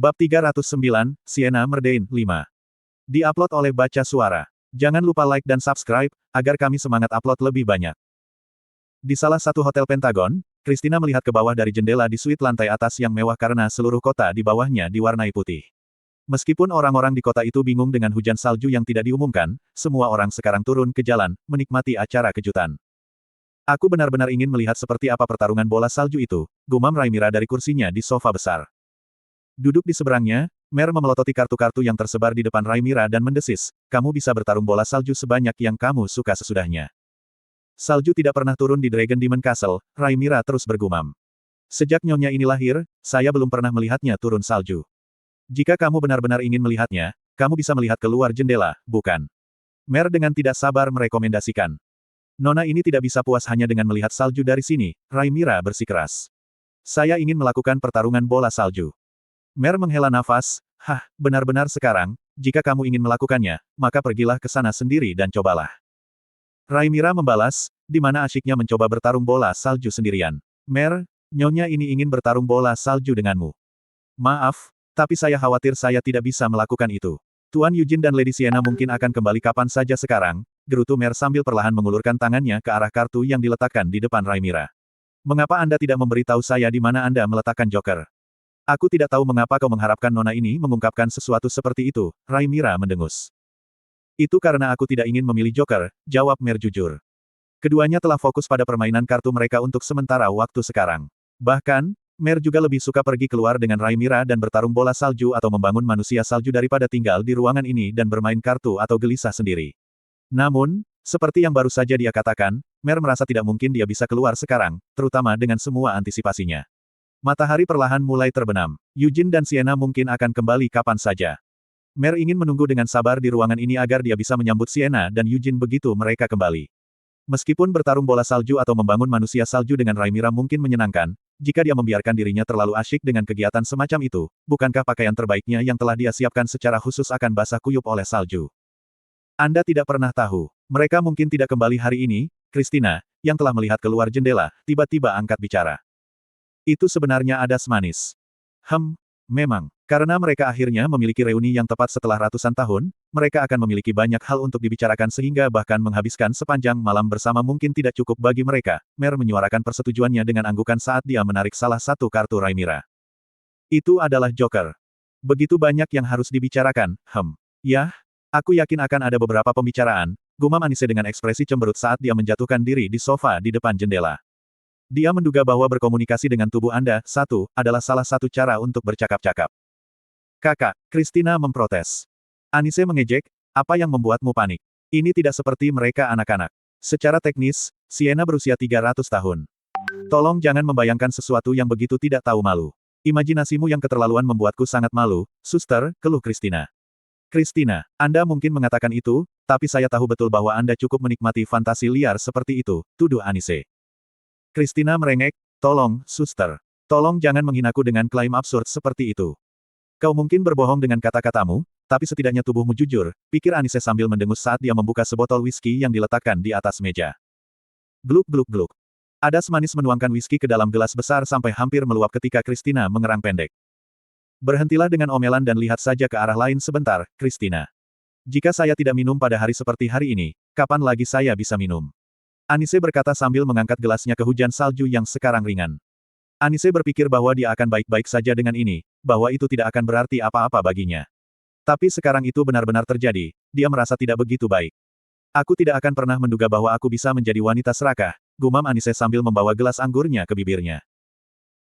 Bab 309, Sienna Merdain, 5. Di-upload oleh Baca Suara. Jangan lupa like dan subscribe, agar kami semangat upload lebih banyak. Di salah satu hotel Pentagon, Christina melihat ke bawah dari jendela di suite lantai atas yang mewah karena seluruh kota di bawahnya diwarnai putih. Meskipun orang-orang di kota itu bingung dengan hujan salju yang tidak diumumkan, semua orang sekarang turun ke jalan, menikmati acara kejutan. Aku benar-benar ingin melihat seperti apa pertarungan bola salju itu, gumam Rhaenyra dari kursinya di sofa besar. Duduk di seberangnya, Mer memelototi kartu-kartu yang tersebar di depan Rhaenyra dan mendesis, kamu bisa bertarung bola salju sebanyak yang kamu suka sesudahnya. Salju tidak pernah turun di Dragon Demon Castle, Rhaenyra terus bergumam. Sejak nyonya ini lahir, saya belum pernah melihatnya turun salju. Jika kamu benar-benar ingin melihatnya, kamu bisa melihat keluar jendela, bukan? Mer dengan tidak sabar merekomendasikan. Nona ini tidak bisa puas hanya dengan melihat salju dari sini, Rhaenyra bersikeras. Saya ingin melakukan pertarungan bola salju. Mer menghela nafas, benar-benar sekarang, jika kamu ingin melakukannya, maka pergilah ke sana sendiri dan cobalah. Rhaenyra membalas, di mana asyiknya mencoba bertarung bola salju sendirian. Mer, nyonya ini ingin bertarung bola salju denganmu. Maaf, tapi saya khawatir saya tidak bisa melakukan itu. Tuan Eugene dan Lady Sienna mungkin akan kembali kapan saja sekarang, gerutu Mer sambil perlahan mengulurkan tangannya ke arah kartu yang diletakkan di depan Rhaenyra. Mengapa Anda tidak memberitahu saya di mana Anda meletakkan joker? Aku tidak tahu mengapa kau mengharapkan nona ini mengungkapkan sesuatu seperti itu, Rhaenyra mendengus. Itu karena aku tidak ingin memilih joker, jawab Mer jujur. Keduanya telah fokus pada permainan kartu mereka untuk sementara waktu sekarang. Bahkan, Mer juga lebih suka pergi keluar dengan Rhaenyra dan bertarung bola salju atau membangun manusia salju daripada tinggal di ruangan ini dan bermain kartu atau gelisah sendiri. Namun, seperti yang baru saja dia katakan, Mer merasa tidak mungkin dia bisa keluar sekarang, terutama dengan semua antisipasinya. Matahari perlahan mulai terbenam. Eugene dan Sienna mungkin akan kembali kapan saja. Mer ingin menunggu dengan sabar di ruangan ini agar dia bisa menyambut Sienna dan Eugene begitu mereka kembali. Meskipun bertarung bola salju atau membangun manusia salju dengan Rhaenyra mungkin menyenangkan, jika dia membiarkan dirinya terlalu asyik dengan kegiatan semacam itu, bukankah pakaian terbaiknya yang telah dia siapkan secara khusus akan basah kuyup oleh salju? Anda tidak pernah tahu. Mereka mungkin tidak kembali hari ini, Christina, yang telah melihat keluar jendela, tiba-tiba angkat bicara. Itu sebenarnya ada semanis. Memang. Karena mereka akhirnya memiliki reuni yang tepat setelah ratusan tahun, mereka akan memiliki banyak hal untuk dibicarakan sehingga bahkan menghabiskan sepanjang malam bersama mungkin tidak cukup bagi mereka. Mer menyuarakan persetujuannya dengan anggukan saat dia menarik salah satu kartu Rhaenyra. Itu adalah joker. Begitu banyak yang harus dibicarakan, Yah, aku yakin akan ada beberapa pembicaraan, gumam Anise dengan ekspresi cemberut saat dia menjatuhkan diri di sofa di depan jendela. Dia menduga bahwa berkomunikasi dengan tubuh Anda, adalah salah satu cara untuk bercakap-cakap. Kakak, Christina memprotes. Anise mengejek, apa yang membuatmu panik? Ini tidak seperti mereka anak-anak. Secara teknis, Sienna berusia 300 tahun. Tolong jangan membayangkan sesuatu yang begitu tidak tahu malu. Imajinasimu yang keterlaluan membuatku sangat malu, suster, keluh Christina. Christina, Anda mungkin mengatakan itu, tapi saya tahu betul bahwa Anda cukup menikmati fantasi liar seperti itu, tuduh Anise. Christina merengek, tolong, suster. Tolong jangan menghinaku dengan klaim absurd seperti itu. Kau mungkin berbohong dengan kata-katamu, tapi setidaknya tubuhmu jujur, pikir Anise sambil mendengus saat dia membuka sebotol whisky yang diletakkan di atas meja. Gluk gluk gluk. Adas manis menuangkan whisky ke dalam gelas besar sampai hampir meluap ketika Christina mengerang pendek. Berhentilah dengan omelan dan lihat saja ke arah lain sebentar, Christina. Jika saya tidak minum pada hari seperti hari ini, kapan lagi saya bisa minum? Anise berkata sambil mengangkat gelasnya ke hujan salju yang sekarang ringan. Anise berpikir bahwa dia akan baik-baik saja dengan ini, bahwa itu tidak akan berarti apa-apa baginya. Tapi sekarang itu benar-benar terjadi, dia merasa tidak begitu baik. Aku tidak akan pernah menduga bahwa aku bisa menjadi wanita serakah, gumam Anise sambil membawa gelas anggurnya ke bibirnya.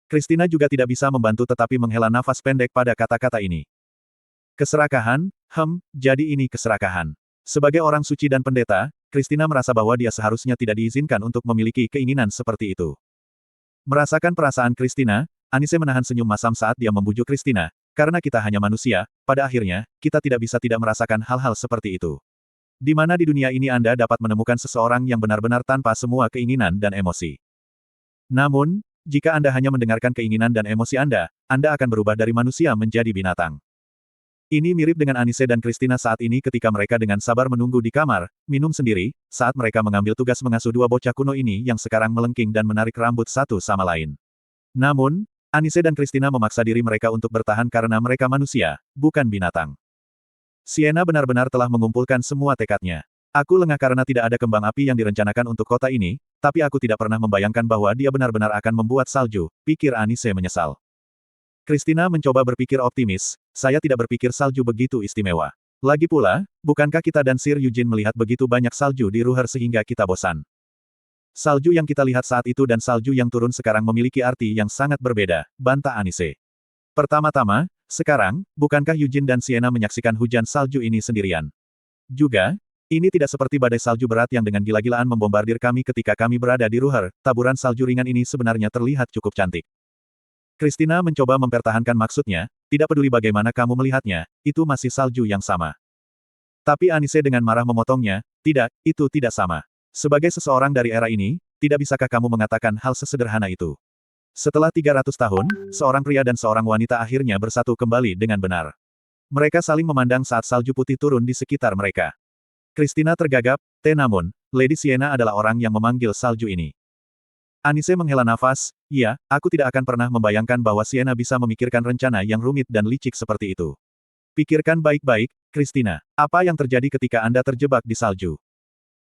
Christina juga tidak bisa membantu tetapi menghela nafas pendek pada kata-kata ini. Keserakahan? Jadi ini keserakahan. Sebagai orang suci dan pendeta, Christina merasa bahwa dia seharusnya tidak diizinkan untuk memiliki keinginan seperti itu. Merasakan perasaan Christina, Anise menahan senyum masam saat dia membujuk Christina, karena kita hanya manusia, pada akhirnya, kita tidak bisa tidak merasakan hal-hal seperti itu. Di mana di dunia ini Anda dapat menemukan seseorang yang benar-benar tanpa semua keinginan dan emosi. Namun, jika Anda hanya mendengarkan keinginan dan emosi Anda akan berubah dari manusia menjadi binatang. Ini mirip dengan Anise dan Christina saat ini ketika mereka dengan sabar menunggu di kamar, minum sendiri, saat mereka mengambil tugas mengasuh dua bocah kuno ini yang sekarang melengking dan menarik rambut satu sama lain. Namun, Anise dan Christina memaksa diri mereka untuk bertahan karena mereka manusia, bukan binatang. Sienna benar-benar telah mengumpulkan semua tekadnya. Aku lengah karena tidak ada kembang api yang direncanakan untuk kota ini, tapi aku tidak pernah membayangkan bahwa dia benar-benar akan membuat salju, pikir Anise menyesal. Christina mencoba berpikir optimis, saya tidak berpikir salju begitu istimewa. Lagi pula, bukankah kita dan Sir Eugene melihat begitu banyak salju di Ruher sehingga kita bosan? Salju yang kita lihat saat itu dan salju yang turun sekarang memiliki arti yang sangat berbeda, bantah Anise. Pertama-tama, sekarang, bukankah Eugene dan Sienna menyaksikan hujan salju ini sendirian? Juga, ini tidak seperti badai salju berat yang dengan gila-gilaan membombardir kami ketika kami berada di Ruher, taburan salju ringan ini sebenarnya terlihat cukup cantik. Christina mencoba mempertahankan maksudnya, tidak peduli bagaimana kamu melihatnya, itu masih salju yang sama. Tapi Anise dengan marah memotongnya, tidak, itu tidak sama. Sebagai seseorang dari era ini, tidak bisakah kamu mengatakan hal sesederhana itu? Setelah 300 tahun, seorang pria dan seorang wanita akhirnya bersatu kembali dengan benar. Mereka saling memandang saat salju putih turun di sekitar mereka. Christina tergagap, namun, Lady Sienna adalah orang yang memanggil salju ini. Anise menghela nafas, iya, aku tidak akan pernah membayangkan bahwa Sienna bisa memikirkan rencana yang rumit dan licik seperti itu. Pikirkan baik-baik, Christina. Apa yang terjadi ketika Anda terjebak di salju?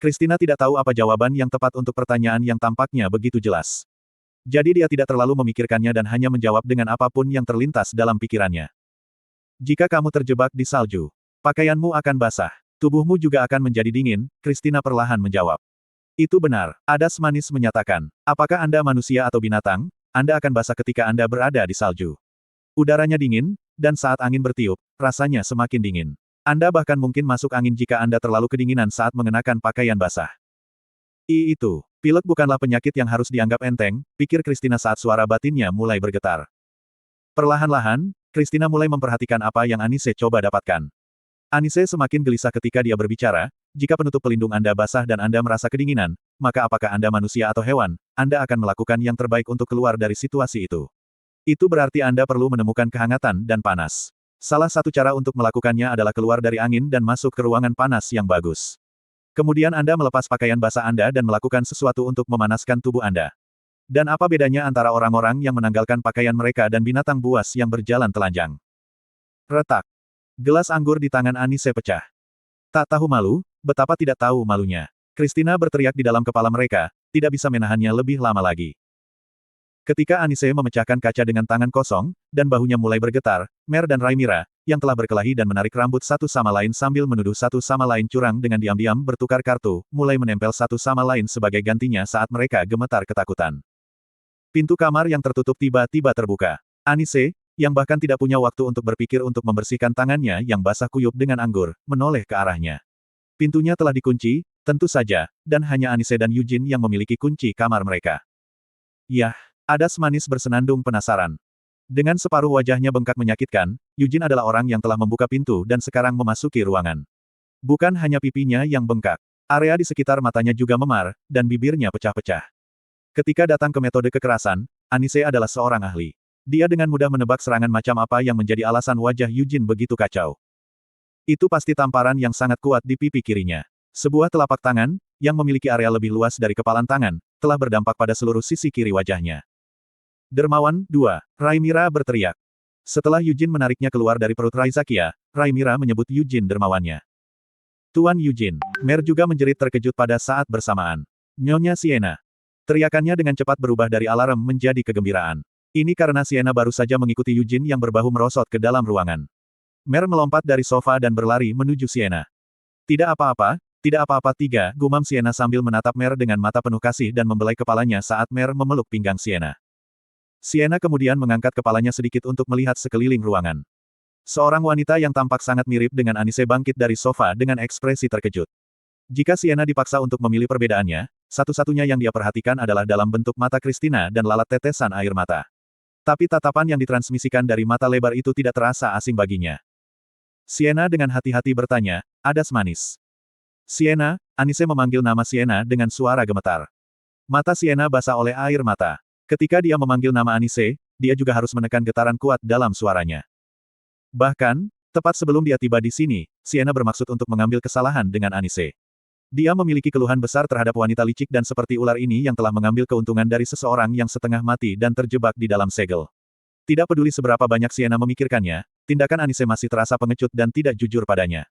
Christina tidak tahu apa jawaban yang tepat untuk pertanyaan yang tampaknya begitu jelas. Jadi dia tidak terlalu memikirkannya dan hanya menjawab dengan apapun yang terlintas dalam pikirannya. Jika kamu terjebak di salju, pakaianmu akan basah. Tubuhmu juga akan menjadi dingin, Christina perlahan menjawab. Itu benar, Adas manis menyatakan. Apakah Anda manusia atau binatang, Anda akan basah ketika Anda berada di salju. Udaranya dingin, dan saat angin bertiup, rasanya semakin dingin. Anda bahkan mungkin masuk angin jika Anda terlalu kedinginan saat mengenakan pakaian basah. Itu, pilek bukanlah penyakit yang harus dianggap enteng, pikir Christina saat suara batinnya mulai bergetar. Perlahan-lahan, Christina mulai memperhatikan apa yang Anise coba dapatkan. Anise semakin gelisah ketika dia berbicara, jika penutup pelindung Anda basah dan Anda merasa kedinginan, maka apakah Anda manusia atau hewan, Anda akan melakukan yang terbaik untuk keluar dari situasi itu. Itu berarti Anda perlu menemukan kehangatan dan panas. Salah satu cara untuk melakukannya adalah keluar dari angin dan masuk ke ruangan panas yang bagus. Kemudian Anda melepas pakaian basah Anda dan melakukan sesuatu untuk memanaskan tubuh Anda. Dan apa bedanya antara orang-orang yang menanggalkan pakaian mereka dan binatang buas yang berjalan telanjang? Retak. Gelas anggur di tangan Anise pecah. Tak tahu malu, betapa tidak tahu malunya. Christina berteriak di dalam kepala mereka, tidak bisa menahannya lebih lama lagi. Ketika Anise memecahkan kaca dengan tangan kosong, dan bahunya mulai bergetar, Mer dan Rhaenyra, yang telah berkelahi dan menarik rambut satu sama lain sambil menuduh satu sama lain curang dengan diam-diam bertukar kartu, mulai menempel satu sama lain sebagai gantinya saat mereka gemetar ketakutan. Pintu kamar yang tertutup tiba-tiba terbuka. Anise, yang bahkan tidak punya waktu untuk berpikir untuk membersihkan tangannya yang basah kuyup dengan anggur, menoleh ke arahnya. Pintunya telah dikunci, tentu saja, dan hanya Anise dan Eugene yang memiliki kunci kamar mereka. Yah, Adas manis bersenandung penasaran. Dengan separuh wajahnya bengkak menyakitkan, Eugene adalah orang yang telah membuka pintu dan sekarang memasuki ruangan. Bukan hanya pipinya yang bengkak. Area di sekitar matanya juga memar, dan bibirnya pecah-pecah. Ketika datang ke metode kekerasan, Anise adalah seorang ahli. Dia dengan mudah menebak serangan macam apa yang menjadi alasan wajah Eugene begitu kacau. Itu pasti tamparan yang sangat kuat di pipi kirinya. Sebuah telapak tangan, yang memiliki area lebih luas dari kepalan tangan, telah berdampak pada seluruh sisi kiri wajahnya. Dermawan, 2. Rhaenyra berteriak. Setelah Eugene menariknya keluar dari perut Raizakia, Rhaenyra menyebut Eugene dermawannya. Tuan Eugene. Mer juga menjerit terkejut pada saat bersamaan. Nyonya Sienna. Teriakannya dengan cepat berubah dari alarm menjadi kegembiraan. Ini karena Sienna baru saja mengikuti Eugene yang berbahu merosot ke dalam ruangan. Mer melompat dari sofa dan berlari menuju Sienna. Tidak apa-apa, tidak apa-apa 3, gumam Sienna sambil menatap Mer dengan mata penuh kasih dan membelai kepalanya saat Mer memeluk pinggang Sienna. Sienna kemudian mengangkat kepalanya sedikit untuk melihat sekeliling ruangan. Seorang wanita yang tampak sangat mirip dengan Anise bangkit dari sofa dengan ekspresi terkejut. Jika Sienna dipaksa untuk memilih perbedaannya, satu-satunya yang dia perhatikan adalah dalam bentuk mata Christina dan lalat tetesan air mata. Tapi tatapan yang ditransmisikan dari mata lebar itu tidak terasa asing baginya. Sienna dengan hati-hati bertanya, Adas manis. Sienna, Anise memanggil nama Sienna dengan suara gemetar. Mata Sienna basah oleh air mata. Ketika dia memanggil nama Anise, dia juga harus menekan getaran kuat dalam suaranya. Bahkan, tepat sebelum dia tiba di sini, Sienna bermaksud untuk mengambil kesalahan dengan Anise. Dia memiliki keluhan besar terhadap wanita licik dan seperti ular ini yang telah mengambil keuntungan dari seseorang yang setengah mati dan terjebak di dalam segel. Tidak peduli seberapa banyak Sienna memikirkannya, tindakan Anise masih terasa pengecut dan tidak jujur padanya.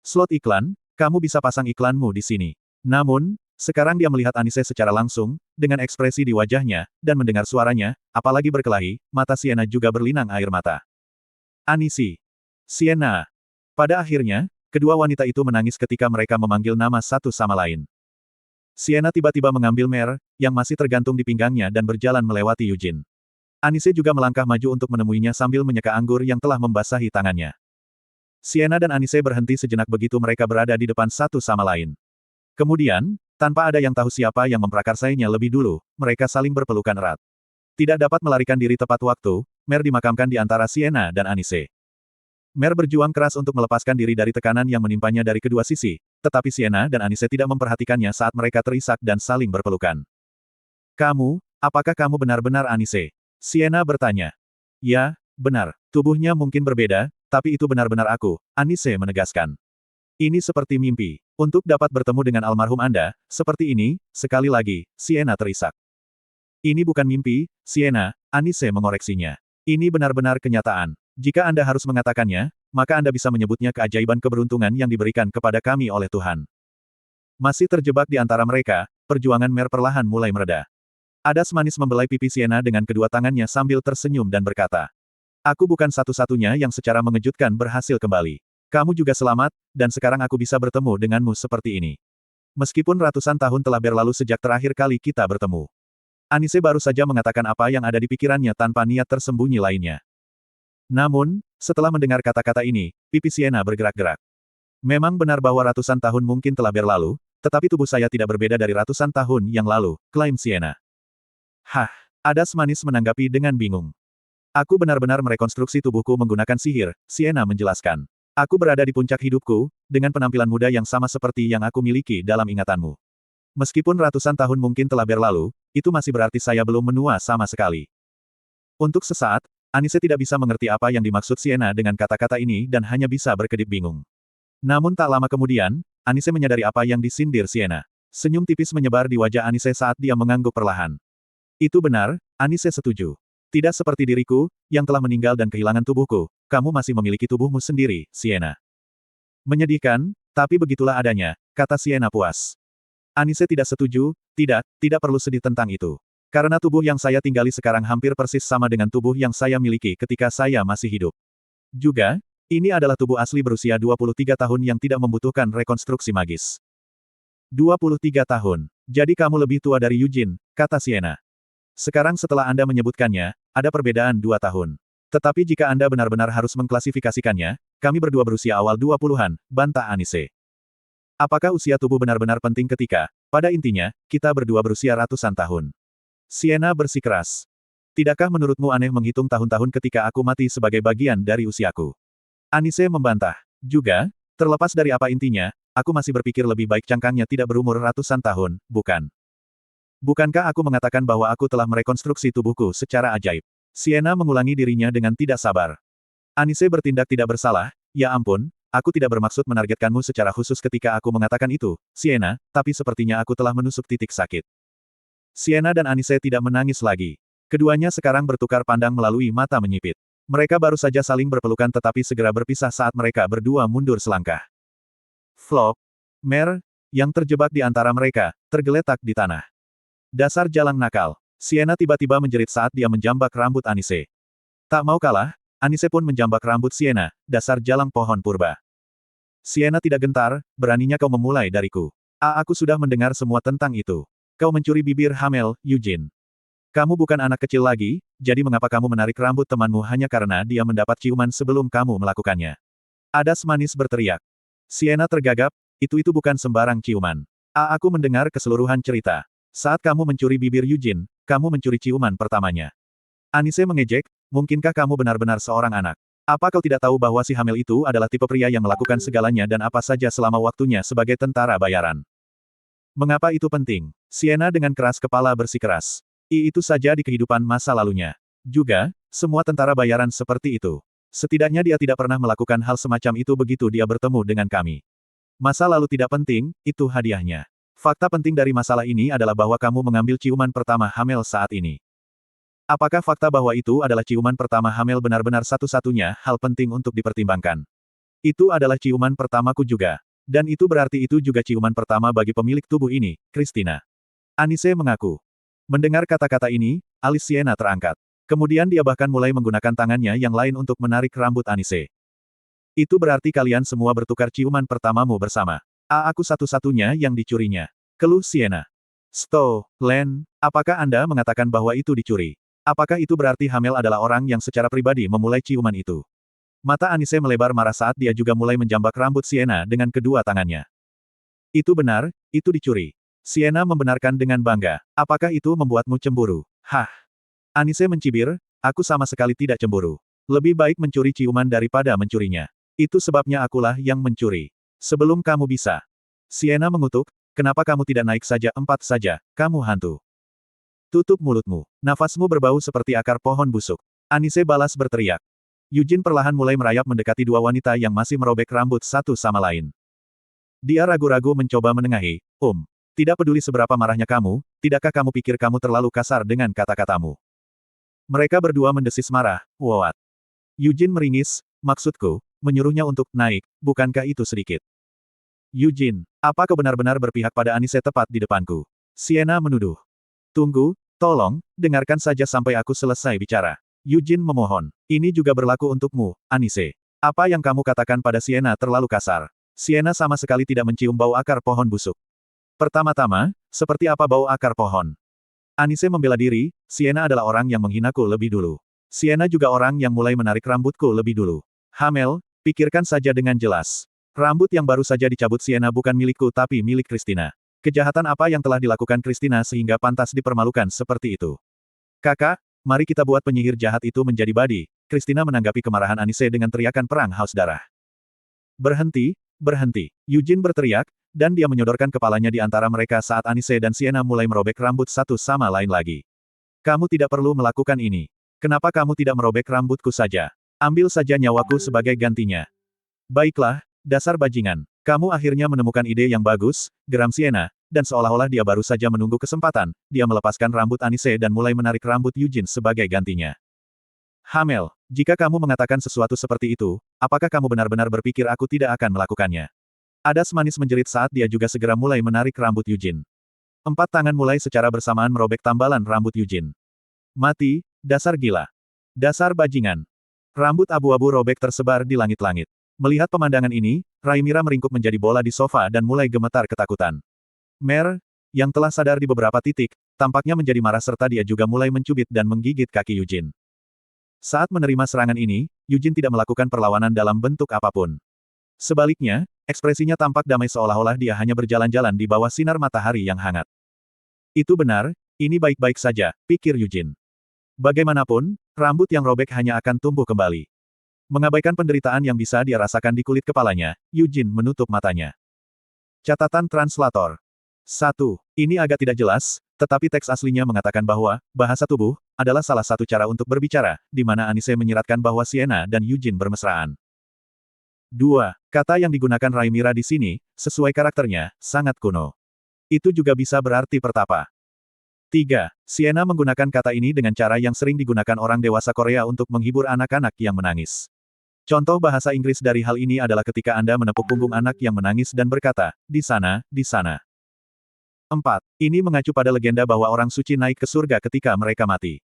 Slot iklan, kamu bisa pasang iklanmu di sini. Namun, sekarang dia melihat Anise secara langsung, dengan ekspresi di wajahnya, dan mendengar suaranya, apalagi berkelahi, mata Sienna juga berlinang air mata. Anisi. Sienna. Pada akhirnya, kedua wanita itu menangis ketika mereka memanggil nama satu sama lain. Sienna tiba-tiba mengambil Mer, yang masih tergantung di pinggangnya dan berjalan melewati Eugene. Anise juga melangkah maju untuk menemuinya sambil menyeka anggur yang telah membasahi tangannya. Sienna dan Anise berhenti sejenak begitu mereka berada di depan satu sama lain. Kemudian, tanpa ada yang tahu siapa yang memprakarsainya lebih dulu, mereka saling berpelukan erat. Tidak dapat melarikan diri tepat waktu, Mer dimakamkan di antara Sienna dan Anise. Mer berjuang keras untuk melepaskan diri dari tekanan yang menimpanya dari kedua sisi, tetapi Sienna dan Anise tidak memperhatikannya saat mereka terisak dan saling berpelukan. Kamu, apakah kamu benar-benar Anise? Sienna bertanya. Ya, benar. Tubuhnya mungkin berbeda, tapi itu benar-benar aku, Anise menegaskan. Ini seperti mimpi. Untuk dapat bertemu dengan almarhum Anda, seperti ini, sekali lagi, Sienna terisak. Ini bukan mimpi, Sienna, Anise mengoreksinya. Ini benar-benar kenyataan. Jika Anda harus mengatakannya, maka Anda bisa menyebutnya keajaiban keberuntungan yang diberikan kepada kami oleh Tuhan. Masih terjebak di antara mereka, perjuangan Mer perlahan mulai mereda. Adas manis membelai pipi Sienna dengan kedua tangannya sambil tersenyum dan berkata, "Aku bukan satu-satunya yang secara mengejutkan berhasil kembali. Kamu juga selamat, dan sekarang aku bisa bertemu denganmu seperti ini. Meskipun ratusan tahun telah berlalu sejak terakhir kali kita bertemu." Anise baru saja mengatakan apa yang ada di pikirannya tanpa niat tersembunyi lainnya. Namun, setelah mendengar kata-kata ini, pipi Sienna bergerak-gerak. Memang benar bahwa ratusan tahun mungkin telah berlalu, tetapi tubuh saya tidak berbeda dari ratusan tahun yang lalu, klaim Sienna. Hah, Adas manis menanggapi dengan bingung. Aku benar-benar merekonstruksi tubuhku menggunakan sihir, Sienna menjelaskan. Aku berada di puncak hidupku, dengan penampilan muda yang sama seperti yang aku miliki dalam ingatanmu. Meskipun ratusan tahun mungkin telah berlalu, itu masih berarti saya belum menua sama sekali. Untuk sesaat, Anise tidak bisa mengerti apa yang dimaksud Sienna dengan kata-kata ini dan hanya bisa berkedip bingung. Namun tak lama kemudian, Anise menyadari apa yang disindir Sienna. Senyum tipis menyebar di wajah Anise saat dia mengangguk perlahan. Itu benar, Anise setuju. Tidak seperti diriku, yang telah meninggal dan kehilangan tubuhku, kamu masih memiliki tubuhmu sendiri, Sienna. Menyedihkan, tapi begitulah adanya, kata Sienna puas. Anise tidak setuju, tidak perlu sedih tentang itu. Karena tubuh yang saya tinggali sekarang hampir persis sama dengan tubuh yang saya miliki ketika saya masih hidup. Juga, ini adalah tubuh asli berusia 23 tahun yang tidak membutuhkan rekonstruksi magis. 23 tahun. Jadi kamu lebih tua dari Eugene, kata Sienna. Sekarang setelah Anda menyebutkannya, ada perbedaan 2 tahun. Tetapi jika Anda benar-benar harus mengklasifikasikannya, kami berdua berusia awal 20-an, bantah Anise. Apakah usia tubuh benar-benar penting ketika, pada intinya, kita berdua berusia ratusan tahun? Sienna bersikeras. Tidakkah menurutmu aneh menghitung tahun-tahun ketika aku mati sebagai bagian dari usiaku? Anise membantah. Juga, terlepas dari apa intinya, aku masih berpikir lebih baik cangkangnya tidak berumur ratusan tahun, bukan? Bukankah aku mengatakan bahwa aku telah merekonstruksi tubuhku secara ajaib? Sienna mengulangi dirinya dengan tidak sabar. Anise bertindak tidak bersalah, ya ampun, aku tidak bermaksud menargetkanmu secara khusus ketika aku mengatakan itu, Sienna, tapi sepertinya aku telah menusuk titik sakit. Sienna dan Anise tidak menangis lagi. Keduanya sekarang bertukar pandang melalui mata menyipit. Mereka baru saja saling berpelukan tetapi segera berpisah saat mereka berdua mundur selangkah. Flop. Mer, yang terjebak di antara mereka, tergeletak di tanah. Dasar jalang nakal. Sienna tiba-tiba menjerit saat dia menjambak rambut Anise. Tak mau kalah, Anise pun menjambak rambut Sienna, dasar jalang pohon purba. Sienna tidak gentar, beraninya kau memulai dariku. Aku sudah mendengar semua tentang itu. Kau mencuri bibir Hamel, Eugene. Kamu bukan anak kecil lagi, jadi mengapa kamu menarik rambut temanmu hanya karena dia mendapat ciuman sebelum kamu melakukannya? Adas manis berteriak. Sienna tergagap, itu bukan sembarang ciuman. Aku mendengar keseluruhan cerita. Saat kamu mencuri bibir Eugene, kamu mencuri ciuman pertamanya. Anise mengejek, mungkinkah kamu benar-benar seorang anak? Apa kau tidak tahu bahwa si Hamel itu adalah tipe pria yang melakukan segalanya dan apa saja selama waktunya sebagai tentara bayaran? Mengapa itu penting? Sienna dengan keras kepala bersikeras. Itu saja di kehidupan masa lalunya. Juga, semua tentara bayaran seperti itu. Setidaknya dia tidak pernah melakukan hal semacam itu begitu dia bertemu dengan kami. Masa lalu tidak penting, itu hadiahnya. Fakta penting dari masalah ini adalah bahwa kamu mengambil ciuman pertama Hamel saat ini. Apakah fakta bahwa itu adalah ciuman pertama Hamel benar-benar satu-satunya hal penting untuk dipertimbangkan? Itu adalah ciuman pertamaku juga. Dan itu berarti itu juga ciuman pertama bagi pemilik tubuh ini, Christina. Anise mengaku. Mendengar kata-kata ini, alis Sienna terangkat. Kemudian dia bahkan mulai menggunakan tangannya yang lain untuk menarik rambut Anise. Itu berarti kalian semua bertukar ciuman pertamamu bersama. Aku satu-satunya yang dicurinya. Keluh Sienna. Len, apakah Anda mengatakan bahwa itu dicuri? Apakah itu berarti Hamel adalah orang yang secara pribadi memulai ciuman itu? Mata Anise melebar marah saat dia juga mulai menjambak rambut Sienna dengan kedua tangannya. Itu benar, itu dicuri. Sienna membenarkan dengan bangga. Apakah itu membuatmu cemburu? Hah? Anise mencibir, aku sama sekali tidak cemburu. Lebih baik mencuri ciuman daripada mencurinya. Itu sebabnya akulah yang mencuri. Sebelum kamu bisa. Sienna mengutuk, kenapa kamu tidak naik saja 4 saja, kamu hantu. Tutup mulutmu. Nafasmu berbau seperti akar pohon busuk. Anise balas berteriak. Eugene perlahan mulai merayap mendekati dua wanita yang masih merobek rambut satu sama lain. Dia ragu-ragu mencoba menengahi, Tidak peduli seberapa marahnya kamu, tidakkah kamu pikir kamu terlalu kasar dengan kata-katamu? Mereka berdua mendesis marah, What? Eugene meringis, maksudku, menyuruhnya untuk naik, bukankah itu sedikit? Eugene, apa kau benar-benar berpihak pada Anise tepat di depanku? Sienna menuduh. Tunggu, tolong, dengarkan saja sampai aku selesai bicara. Eugene memohon. Ini juga berlaku untukmu, Anise. Apa yang kamu katakan pada Sienna terlalu kasar. Sienna sama sekali tidak mencium bau akar pohon busuk. Pertama-tama, seperti apa bau akar pohon? Anise membela diri, Sienna adalah orang yang menghinaku lebih dulu. Sienna juga orang yang mulai menarik rambutku lebih dulu. Hamel, pikirkan saja dengan jelas. Rambut yang baru saja dicabut Sienna bukan milikku tapi milik Christina. Kejahatan apa yang telah dilakukan Christina sehingga pantas dipermalukan seperti itu? Kakak, mari kita buat penyihir jahat itu menjadi badi. Christina menanggapi kemarahan Anise dengan teriakan perang haus darah. Berhenti, berhenti. Eugene berteriak, dan dia menyodorkan kepalanya di antara mereka saat Anise dan Sienna mulai merobek rambut satu sama lain lagi. Kamu tidak perlu melakukan ini. Kenapa kamu tidak merobek rambutku saja? Ambil saja nyawaku sebagai gantinya. Baiklah, dasar bajingan. Kamu akhirnya menemukan ide yang bagus, geram Sienna, dan seolah-olah dia baru saja menunggu kesempatan, dia melepaskan rambut Anise dan mulai menarik rambut Eugene sebagai gantinya. Hamel, jika kamu mengatakan sesuatu seperti itu, apakah kamu benar-benar berpikir aku tidak akan melakukannya? Adas manis menjerit saat dia juga segera mulai menarik rambut Eugene. 4 tangan mulai secara bersamaan merobek tambalan rambut Eugene. Mati, dasar gila. Dasar bajingan. Rambut abu-abu robek tersebar di langit-langit. Melihat pemandangan ini, Rhaenyra meringkuk menjadi bola di sofa dan mulai gemetar ketakutan. Mer, yang telah sadar di beberapa titik, tampaknya menjadi marah serta dia juga mulai mencubit dan menggigit kaki Eugene. Saat menerima serangan ini, Eugene tidak melakukan perlawanan dalam bentuk apapun. Sebaliknya, ekspresinya tampak damai seolah-olah dia hanya berjalan-jalan di bawah sinar matahari yang hangat. Itu benar, ini baik-baik saja, pikir Eugene. Bagaimanapun, rambut yang robek hanya akan tumbuh kembali. Mengabaikan penderitaan yang bisa dia rasakan di kulit kepalanya, Eugene menutup matanya. Catatan translator. 1. Ini agak tidak jelas, tetapi teks aslinya mengatakan bahwa, bahasa tubuh, adalah salah satu cara untuk berbicara, di mana Anise menyiratkan bahwa Sienna dan Eugene bermesraan. 2. Kata yang digunakan Rhaenyra di sini, sesuai karakternya, sangat kuno. Itu juga bisa berarti pertapa. 3. Sienna menggunakan kata ini dengan cara yang sering digunakan orang dewasa Korea untuk menghibur anak-anak yang menangis. Contoh bahasa Inggris dari hal ini adalah ketika Anda menepuk punggung anak yang menangis dan berkata, di sana, di sana. 4. Ini mengacu pada legenda bahwa orang suci naik ke surga ketika mereka mati.